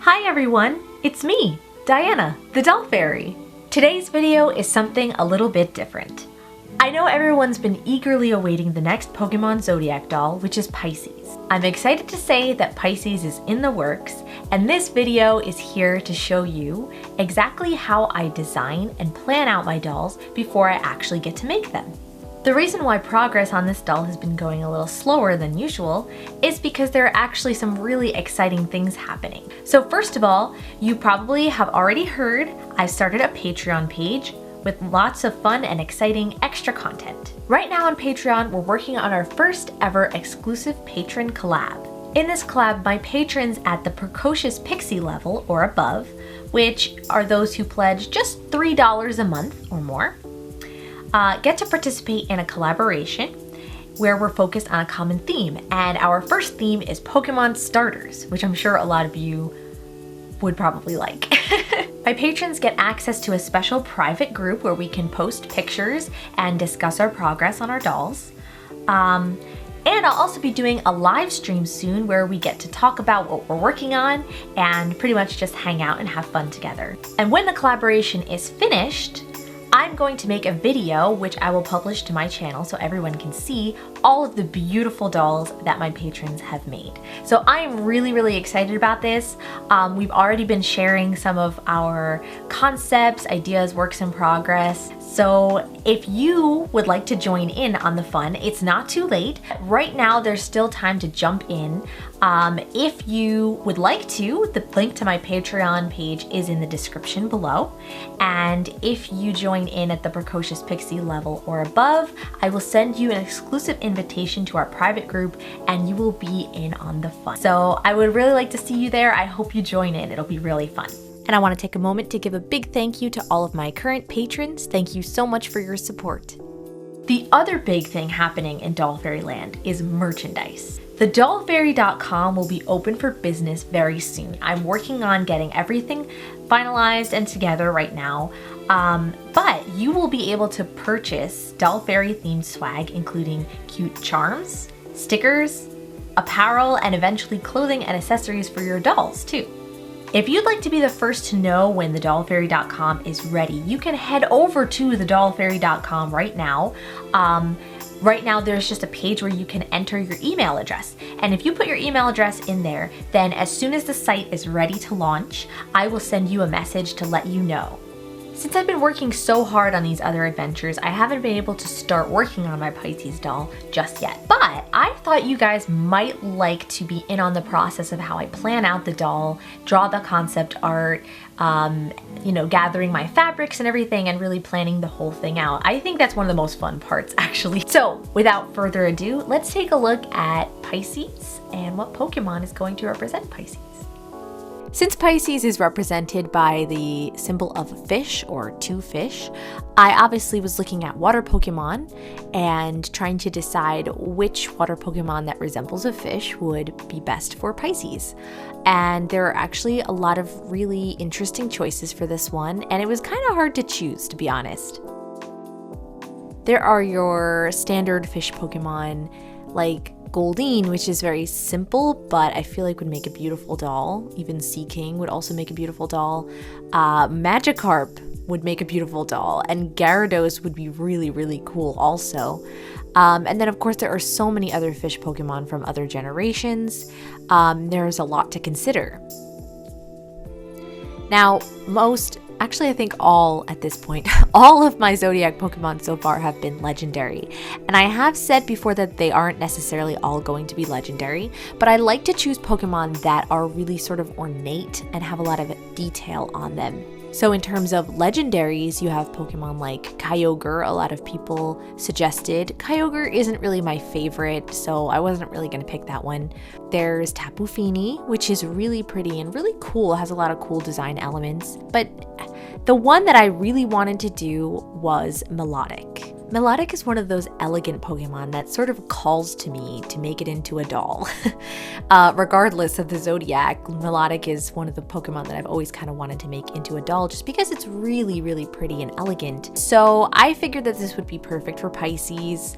Hi everyone, it's me, Diana, the TheDollFairy. Today's video is something a little bit different. I know everyone's been eagerly awaiting the next Pokemon Zodiac doll, which is Pisces. I'm excited to say that Pisces is in the works, and this video is here to show you exactly how I design and plan out my dolls before I actually get to make them. The reason why progress on this doll has been going a little slower than usual is because there are actually some really exciting things happening. So first of all, you probably have already heard I've started a Patreon page with lots of fun and exciting extra content. Right now on Patreon, we're working on our first ever exclusive patron collab. In this collab, my patrons at the precocious pixie level or above, which are those who pledge just $3 a month or more, get to participate in a collaboration where we're focused on a common theme. And our first theme is Pokemon starters, which I'm sure a lot of you would probably like. My patrons get access to a special private group where we can post pictures and discuss our progress on our dolls. And I'll also be doing a live stream soon where we get to talk about what we're working on and pretty much just hang out and have fun together. And when the collaboration is finished, I'm going to make a video which I will publish to my channel so everyone can see all of the beautiful dolls that my patrons have made. So I am really excited about this. We've already been sharing some of our concepts, ideas, works in progress. So if you would like to join in on the fun, it's not too late. Right now, there's still time to jump in. If you would like to, the link to my Patreon page is in the description below. And if you join in at the precocious pixie level or above, I will send you an exclusive invitation to our private group and you will be in on the fun. So I would really like to see you there. I hope you join in. It'll be really fun. And I want to take a moment to give a big thank you to all of my current patrons. Thank you so much for your support. The other big thing happening in TheDollFairy Land is merchandise. TheDollFairy.com will be open for business very soon. I'm working on getting everything finalized and together right now, but you will be able to purchase TheDollFairy themed swag, including cute charms, stickers, apparel, and eventually clothing and accessories for your dolls too. If you'd like to be the first to know when TheDollFairy.com is ready, you can head over to TheDollFairy.com right now. Right now, there's just a page where you can enter your email address. And if you put your email address in there, then as soon as the site is ready to launch, I will send you a message to let you know. Since I've been working so hard on these other adventures, I haven't been able to start working on my Pisces doll just yet. But I thought you guys might like to be in on the process of how I plan out the doll, draw the concept art, gathering my fabrics and everything and really planning the whole thing out. I think that's one of the most fun parts actually. So without further ado, let's take a look at Pisces and what Pokemon is going to represent Pisces. Since Pisces is represented by the symbol of a fish or two fish, I obviously was looking at water Pokemon and trying to decide which water Pokemon that resembles a fish would be best for Pisces. And there are actually a lot of really interesting choices for this one, and it was kind of hard to choose, to be honest. There are your standard fish Pokemon like Goldeen, which is very simple, but I feel like would make a beautiful doll. Even Sea King would also make a beautiful doll. Magikarp would make a beautiful doll, and Gyarados would be really cool also. And then of course there are so many other fish Pokemon from other generations. There's a lot to consider. Now, I think all at this point, all of my Zodiac Pokemon so far have been legendary. And I have said before that they aren't necessarily all going to be legendary, but I like to choose Pokemon that are really sort of ornate and have a lot of detail on them. So in terms of legendaries, you have Pokemon like Kyogre. A lot of people suggested. Kyogre isn't really my favorite, so I wasn't really going to pick that one. There's Tapu Fini, which is really pretty and really cool, has a lot of cool design elements. But the one that I really wanted to do was Milotic. Milotic is one of those elegant Pokemon that sort of calls to me to make it into a doll. Regardless of the Zodiac, Milotic is one of the Pokemon that I've always kind of wanted to make into a doll just because it's really pretty and elegant. So I figured that this would be perfect for Pisces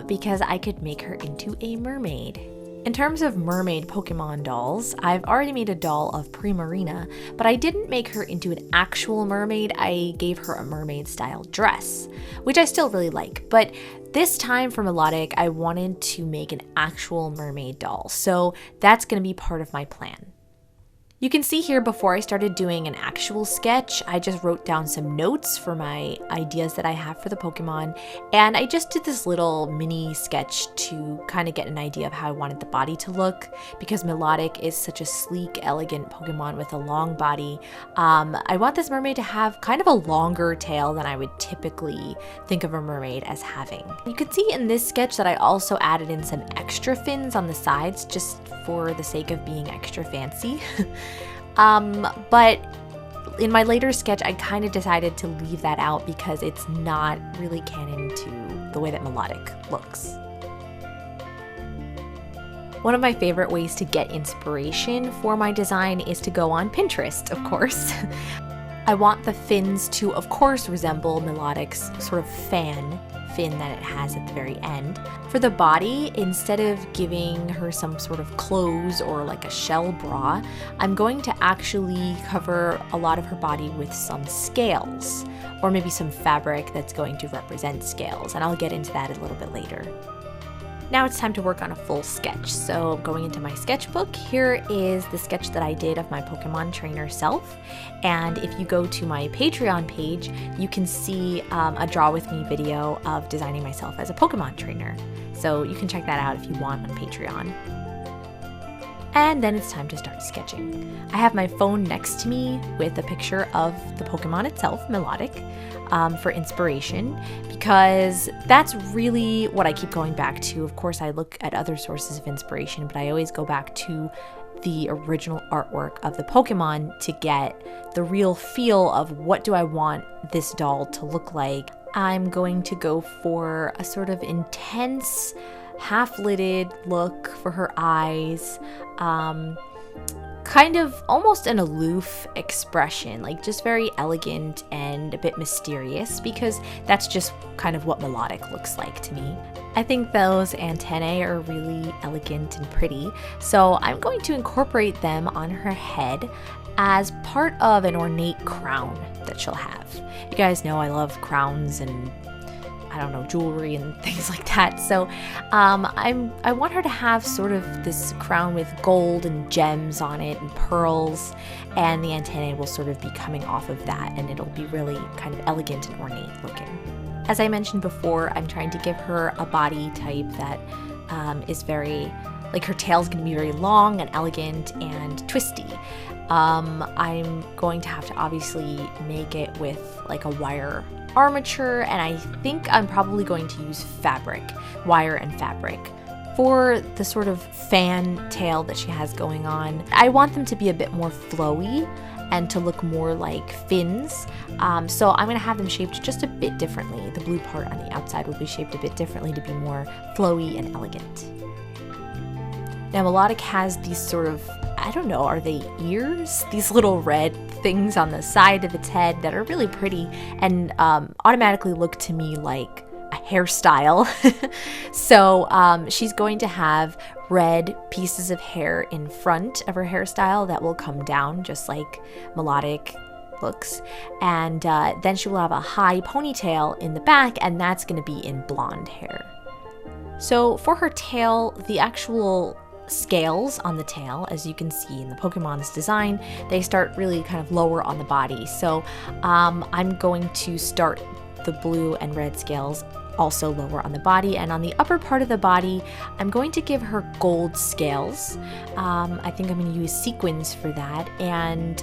because I could make her into a mermaid. In terms of mermaid Pokemon dolls, I've already made a doll of Primarina, but I didn't make her into an actual mermaid. I gave her a mermaid style dress, which I still really like. But this time for Milotic, I wanted to make an actual mermaid doll, so that's going to be part of my plan. You can see here before I started doing an actual sketch, I just wrote down some notes for my ideas that I have for the Pokemon, and I just did this little mini sketch to kind of get an idea of how I wanted the body to look. Because Milotic is such a sleek, elegant Pokemon with a long body, I want this mermaid to have kind of a longer tail than I would typically think of a mermaid as having. You can see in this sketch that I also added in some extra fins on the sides just for the sake of being extra fancy. But in my later sketch, I kind of decided to leave that out because it's not really canon to the way that Milotic looks. One of my favorite ways to get inspiration for my design is to go on Pinterest, of course. I want the fins to, of course, resemble Milotic's sort of fin that it has at the very end. For the body, instead of giving her some sort of clothes or like a shell bra, I'm going to actually cover a lot of her body with some scales, or maybe some fabric that's going to represent scales, and I'll get into that a little bit later. Now it's time to work on a full sketch. So going into my sketchbook, here is the sketch that I did of my Pokemon trainer self. And if you go to my Patreon page, you can see a Draw With Me video of designing myself as a Pokemon trainer. So you can check that out if you want on Patreon. And then it's time to start sketching. I have my phone next to me with a picture of the Pokemon itself, Milotic, for inspiration, because that's really what I keep going back to. Of course, I look at other sources of inspiration, but I always go back to the original artwork of the Pokemon to get the real feel of what do I want this doll to look like. I'm going to go for a sort of intense, half-lidded look for her eyes, kind of almost an aloof expression, like just very elegant and a bit mysterious, because that's just kind of what Milotic looks like to me. I think those antennae are really elegant and pretty, so I'm going to incorporate them on her head as part of an ornate crown that she'll have. You guys know I love crowns and I don't know, jewelry and things like that. So I want her to have sort of this crown with gold and gems on it and pearls, and the antennae will sort of be coming off of that, and it'll be really kind of elegant and ornate looking. As I mentioned before, I'm trying to give her a body type that is very, like her tail's gonna be very long and elegant and twisty. I'm going to have to obviously make it with like a wire armature, and I think I'm probably going to use fabric, wire and fabric. For the sort of fan tail that she has going on, I want them to be a bit more flowy and to look more like fins. So I'm gonna have them shaped just a bit differently. The blue part on the outside will be shaped a bit differently to be more flowy and elegant. Now Milotic has these sort of, I don't know, are they ears? These little red things on the side of its head that are really pretty and automatically look to me like a hairstyle. So she's going to have red pieces of hair in front of her hairstyle that will come down just like Milotic looks, and then she will have a high ponytail in the back, and that's going to be in blonde hair. So for her tail, the actual scales on the tail, as you can see in the Pokemon's design, they start really kind of lower on the body. So I'm going to start the blue and red scales also lower on the body, and on the upper part of the body I'm going to give her gold scales. I think I'm going to use sequins for that, and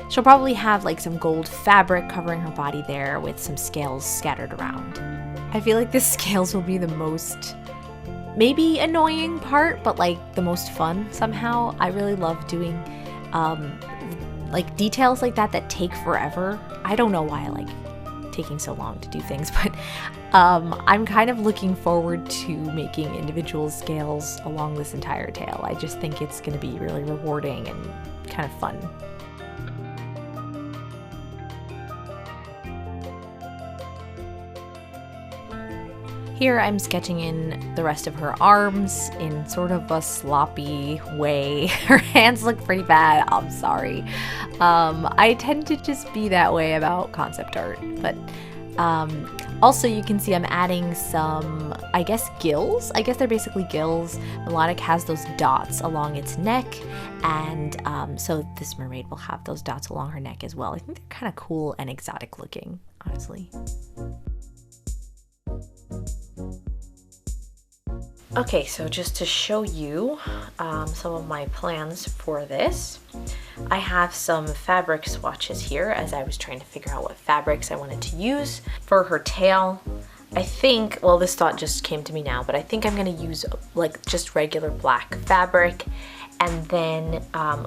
she'll probably have like some gold fabric covering her body there with some scales scattered around. I feel like the scales will be the most maybe annoying part, but like the most fun somehow. I really love doing like details like that take forever. I don't know why I like taking so long to do things, but I'm kind of looking forward to making individual scales along this entire tail. I just think it's going to be really rewarding and kind of fun. Here I'm sketching in the rest of her arms in sort of a sloppy way. Her hands look pretty bad, I'm sorry. I tend to just be that way about concept art, but also you can see I'm adding some, I guess, gills. I guess they're basically gills. Milotic has those dots along its neck, and so this mermaid will have those dots along her neck as well. I think they're kind of cool and exotic looking, honestly. Okay, so just to show you some of my plans for this, I have some fabric swatches here as I was trying to figure out what fabrics I wanted to use. For her tail, I think, well, this thought just came to me now, but I think I'm going to use like just regular black fabric and then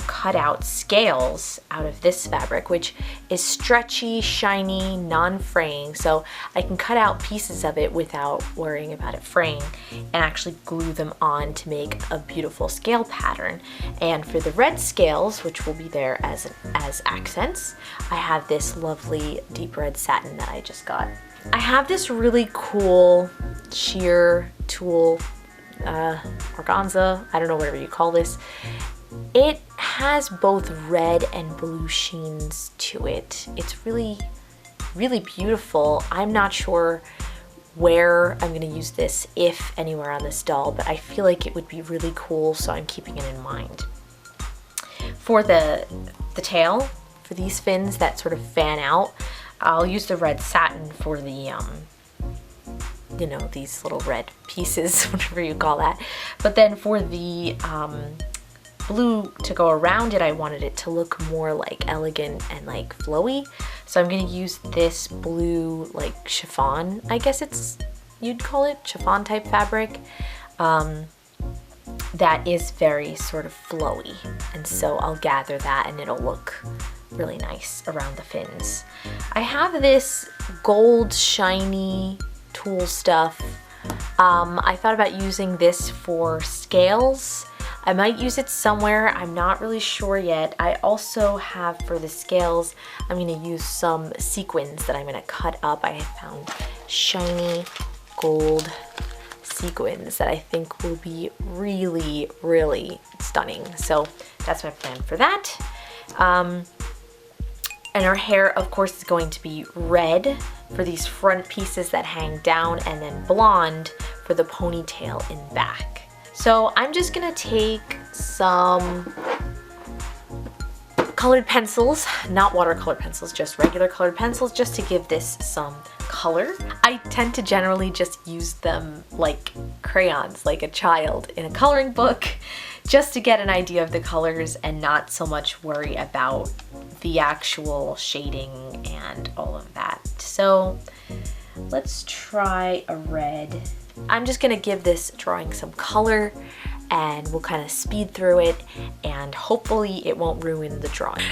cut out scales out of this fabric, which is stretchy, shiny, non-fraying, so I can cut out pieces of it without worrying about it fraying and actually glue them on to make a beautiful scale pattern. And for the red scales, which will be there as accents, I have this lovely deep red satin that I just got. I have this really cool sheer tool, organza, I don't know, whatever you call this. It has both red and blue sheens to it. It's really, really beautiful. I'm not sure where I'm going to use this, if anywhere on this doll, but I feel like it would be really cool, so I'm keeping it in mind. For the tail, for these fins that sort of fan out, I'll use the red satin for the you know, these little red pieces, whatever you call that. But then for the blue to go around it, I wanted it to look more like elegant and like flowy. So I'm gonna use this blue like chiffon, I guess you'd call it chiffon type fabric. That is very sort of flowy. And so I'll gather that and it'll look really nice around the fins. I have this gold shiny tool stuff. I thought about using this for scales. I might use it somewhere, I'm not really sure yet. I also have, for the scales, I'm going to use some sequins that I'm going to cut up. I have found shiny gold sequins that I think will be really, really stunning. So that's my plan for that. And our hair, of course, is going to be red for these front pieces that hang down, and then blonde for the ponytail in back. So I'm just gonna take some colored pencils, not watercolor pencils, just regular colored pencils, just to give this some color. I tend to generally just use them like crayons, like a child in a coloring book, just to get an idea of the colors and not so much worry about the actual shading and all of that. So let's try a red. I'm just gonna give this drawing some color and we'll kind of speed through it and hopefully it won't ruin the drawing.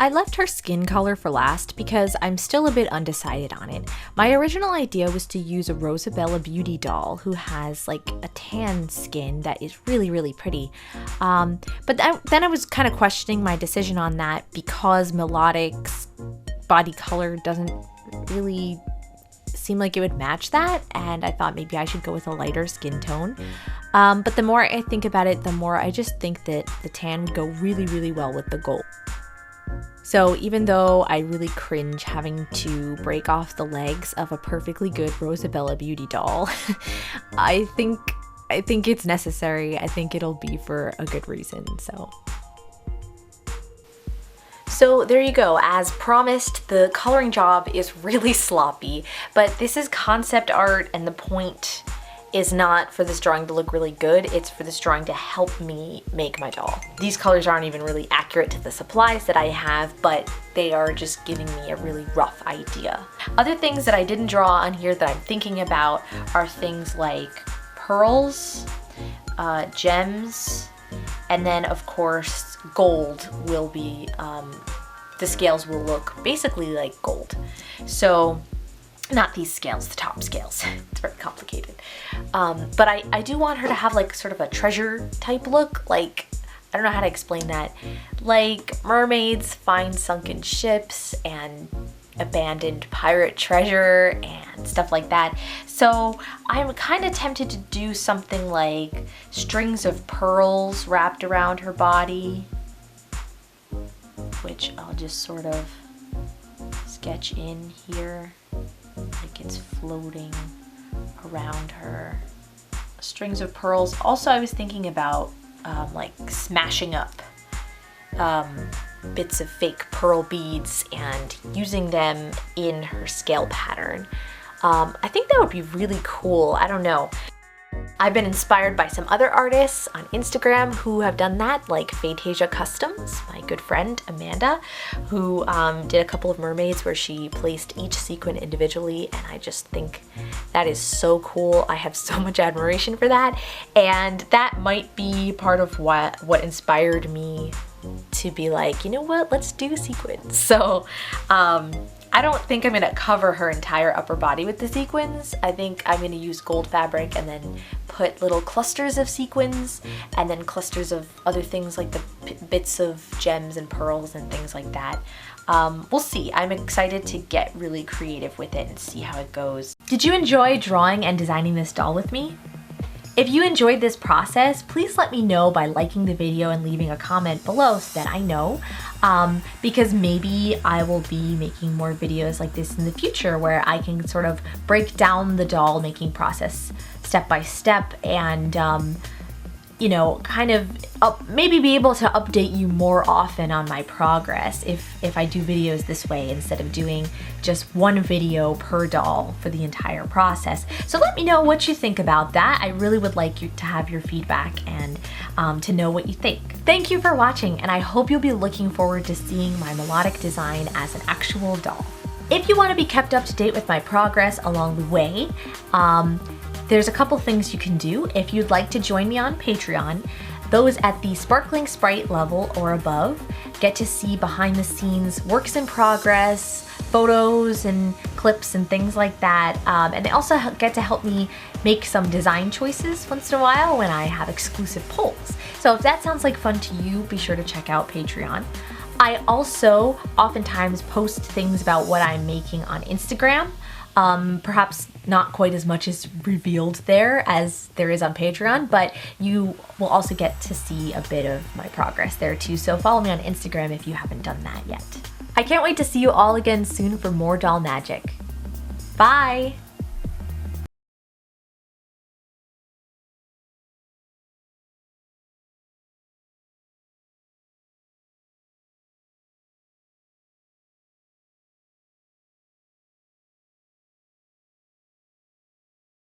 I left her skin color for last because I'm still a bit undecided on it. My original idea was to use a Rosabella Beauty doll who has like a tan skin that is really, really pretty. But then I was kind of questioning my decision on that because Milotic's body color doesn't really seem like it would match that, and I thought maybe I should go with a lighter skin tone. But the more I think about it, the more I just think that the tan would go really, really well with the gold. So even though I really cringe having to break off the legs of a perfectly good Rosabella Beauty doll, I think it's necessary. I think it'll be for a good reason, so. So there you go. As promised, the coloring job is really sloppy, but this is concept art and the point is not for this drawing to look really good, it's for this drawing to help me make my doll. These colors aren't even really accurate to the supplies that I have, but they are just giving me a really rough idea. Other things that I didn't draw on here that I'm thinking about are things like pearls, gems, and then of course gold will be, the scales will look basically like gold. So not these scales, the top scales. It's very complicated. But I do want her to have like sort of a treasure type look. Like, I don't know how to explain that. Like mermaids find sunken ships and abandoned pirate treasure and stuff like that. So I'm kind of tempted to do something like strings of pearls wrapped around her body, which I'll just sort of sketch in here. Like it's floating around her. Strings of pearls. Also, I was thinking about like smashing up bits of fake pearl beads and using them in her scale pattern. I think that would be really cool. I don't know. I've been inspired by some other artists on Instagram who have done that, like Fantasia Customs, my good friend Amanda, who did a couple of mermaids where she placed each sequin individually, and I just think that is so cool. I have so much admiration for that, and that might be part of what inspired me to be like, you know what, let's do sequins. So I don't think I'm gonna cover her entire upper body with the sequins. I think I'm gonna use gold fabric and then put little clusters of sequins and then clusters of other things like the bits of gems and pearls and things like that. We'll see. I'm excited to get really creative with it and see how it goes. Did you enjoy drawing and designing this doll with me? If you enjoyed this process, please let me know by liking the video and leaving a comment below so that I know, because maybe I will be making more videos like this in the future where I can sort of break down the doll making process step by step and you know, kind of maybe be able to update you more often on my progress if I do videos this way instead of doing just one video per doll for the entire process. So let me know what you think about that. I really would like you to have your feedback and to know what you think. Thank you for watching, and I hope you'll be looking forward to seeing my melodic design as an actual doll. If you want to be kept up to date with my progress along the way, there's a couple things you can do. If you'd like to join me on Patreon, those at the Sparkling Sprite level or above get to see behind the scenes works in progress, photos and clips and things like that. And they also get to help me make some design choices once in a while when I have exclusive polls. So if that sounds like fun to you, be sure to check out Patreon. I also oftentimes post things about what I'm making on Instagram. Perhaps not quite as much is revealed there as there is on Patreon, but you will also get to see a bit of my progress there too. So follow me on Instagram if you haven't done that yet. I can't wait to see you all again soon for more doll magic. Bye!